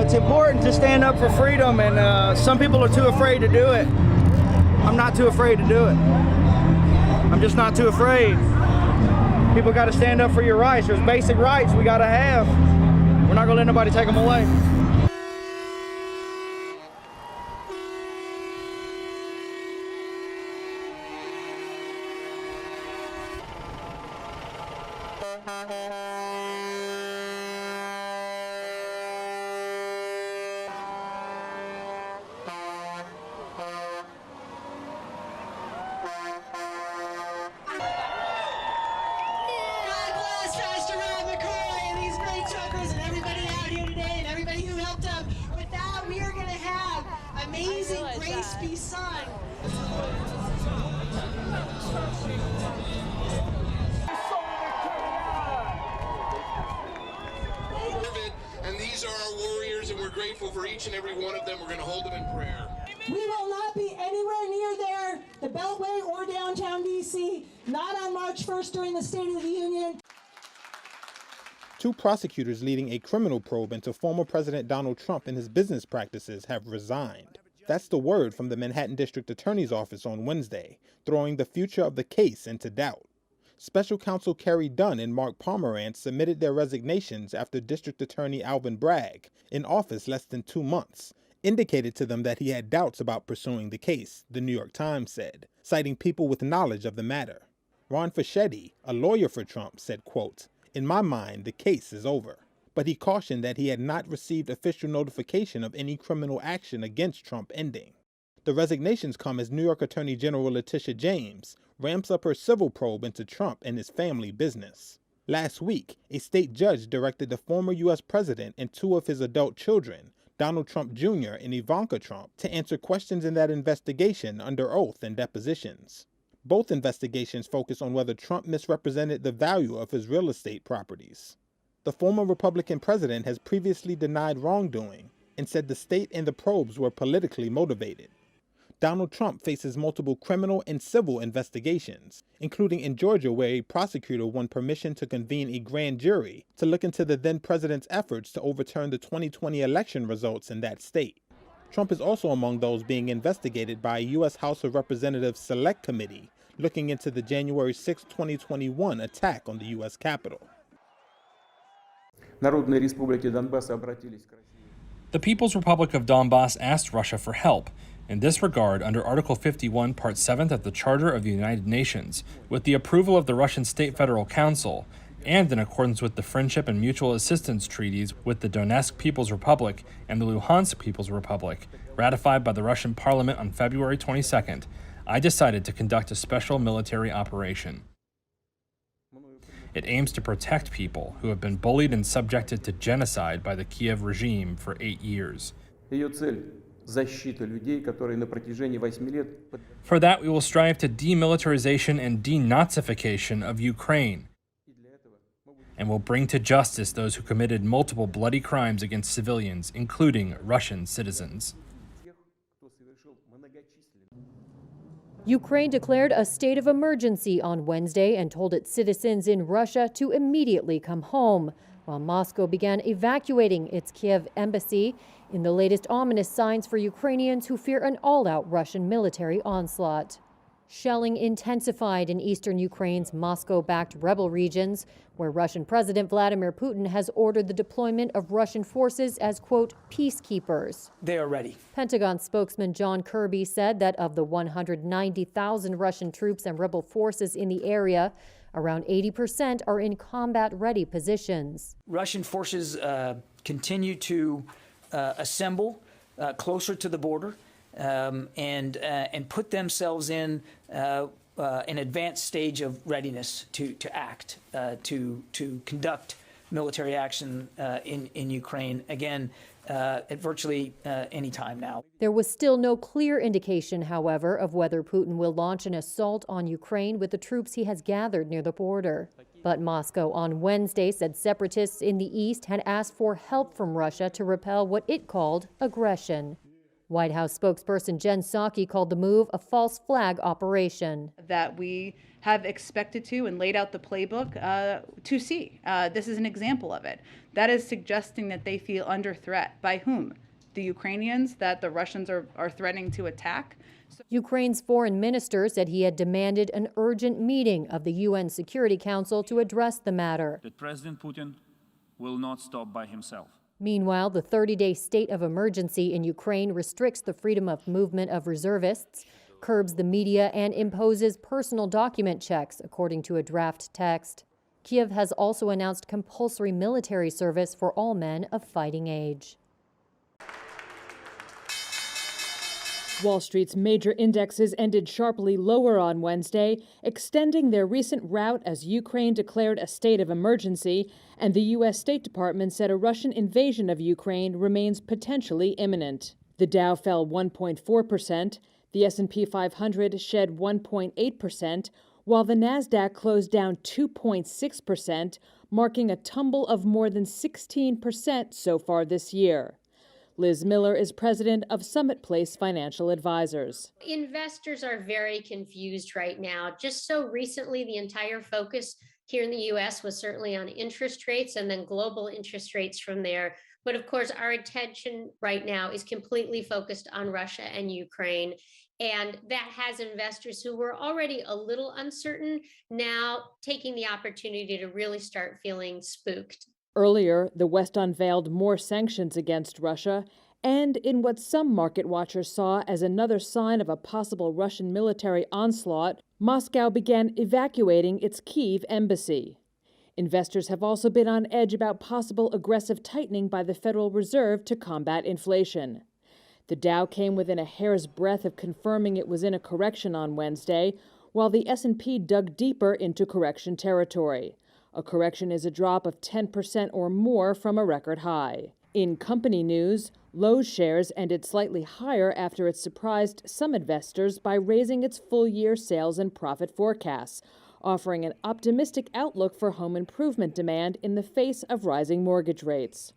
It's important to stand up for freedom, and some people are too afraid to do it. I'm not too afraid to do it. I'm just not too afraid. People got to stand up for your rights. There's basic rights we got to have. We're not going to let nobody take them away. Amazing grace be sung. And these are our warriors, and we're grateful for each and every one of them. We're going to hold them in prayer. We will not be anywhere near there, the Beltway or downtown D.C., not on March 1st during the State of the Union. Two prosecutors leading a criminal probe into former President Donald Trump and his business practices have resigned. That's the word from the Manhattan District Attorney's Office on Wednesday, throwing the future of the case into doubt. Special Counsel Kerry Dunn and Mark Pomerantz submitted their resignations after District Attorney Alvin Bragg, in office less than 2 months, indicated to them that he had doubts about pursuing the case, the New York Times said, citing people with knowledge of the matter. Ron Fischetti, a lawyer for Trump, said, quote, "In my mind, the case is over." But he cautioned that he had not received official notification of any criminal action against Trump ending. The resignations come as New York Attorney General Letitia James ramps up her civil probe into Trump and his family business. Last week, a state judge directed the former U.S. president and 2 of his adult children, Donald Trump Jr. and Ivanka Trump, to answer questions in that investigation under oath and depositions. Both investigations focus on whether Trump misrepresented the value of his real estate properties. The former Republican president has previously denied wrongdoing and said the state and the probes were politically motivated. Donald Trump faces multiple criminal and civil investigations, including in Georgia, where a prosecutor won permission to convene a grand jury to look into the then president's efforts to overturn the 2020 election results in that state. Trump is also among those being investigated by a U.S. House of Representatives Select Committee looking into the January 6, 2021 attack on the U.S. Capitol. The People's Republic of Donbass asked Russia for help in this regard under Article 51, Part 7 of the Charter of the United Nations, with the approval of the Russian State Federal Council, and in accordance with the Friendship and Mutual Assistance Treaties with the Donetsk People's Republic and the Luhansk People's Republic, ratified by the Russian Parliament on February 22nd, I decided to conduct a special military operation. It aims to protect people who have been bullied and subjected to genocide by the Kiev regime for 8 years. For that, we will strive to demilitarization and denazification of Ukraine, and will bring to justice those who committed multiple bloody crimes against civilians, including Russian citizens. Ukraine declared a state of emergency on Wednesday and told its citizens in Russia to immediately come home, while Moscow began evacuating its Kiev embassy in the latest ominous signs for Ukrainians who fear an all-out Russian military onslaught. Shelling intensified in eastern Ukraine's Moscow-backed rebel regions, where Russian President Vladimir Putin has ordered the deployment of Russian forces as, quote, peacekeepers. They are ready. Pentagon spokesman John Kirby said that of the 190,000 Russian troops and rebel forces in the area, around 80% are in combat-ready positions. Russian forces continue to assemble closer to the border. And put themselves in an advanced stage of readiness to act, to conduct military action in Ukraine, again, at virtually any time now. There was still no clear indication, however, of whether Putin will launch an assault on Ukraine with the troops he has gathered near the border. But Moscow on Wednesday said separatists in the east had asked for help from Russia to repel what it called aggression. White House spokesperson Jen Psaki called the move a false flag operation. That we have expected to and laid out the playbook to see. This is an example of it. That is suggesting that they feel under threat. By whom? The Ukrainians, that the Russians are threatening to attack. Ukraine's foreign minister said he had demanded an urgent meeting of the UN Security Council to address the matter. That President Putin will not stop by himself. Meanwhile, the 30-day state of emergency in Ukraine restricts the freedom of movement of reservists, curbs the media, and imposes personal document checks, according to a draft text. Kyiv has also announced compulsory military service for all men of fighting age. Wall Street's major indexes ended sharply lower on Wednesday, extending their recent rout as Ukraine declared a state of emergency, and the U.S. State Department said a Russian invasion of Ukraine remains potentially imminent. The Dow fell 1.4%, the S&P 500 shed 1.8%, while the Nasdaq closed down 2.6%, marking a tumble of more than 16% so far this year. Liz Miller is president of Summit Place Financial Advisors. Investors are very confused right now. Just so recently, the entire focus here in the U.S. was certainly on interest rates and then global interest rates from there. But of course, our attention right now is completely focused on Russia and Ukraine. And that has investors who were already a little uncertain now taking the opportunity to really start feeling spooked. Earlier, the West unveiled more sanctions against Russia, and in what some market watchers saw as another sign of a possible Russian military onslaught, Moscow began evacuating its Kyiv embassy. Investors have also been on edge about possible aggressive tightening by the Federal Reserve to combat inflation. The Dow came within a hair's breadth of confirming it was in a correction on Wednesday, while the S&P dug deeper into correction territory. A correction is a drop of 10% or more from a record high. In company news, Lowe's shares ended slightly higher after it surprised some investors by raising its full-year sales and profit forecasts, offering an optimistic outlook for home improvement demand in the face of rising mortgage rates.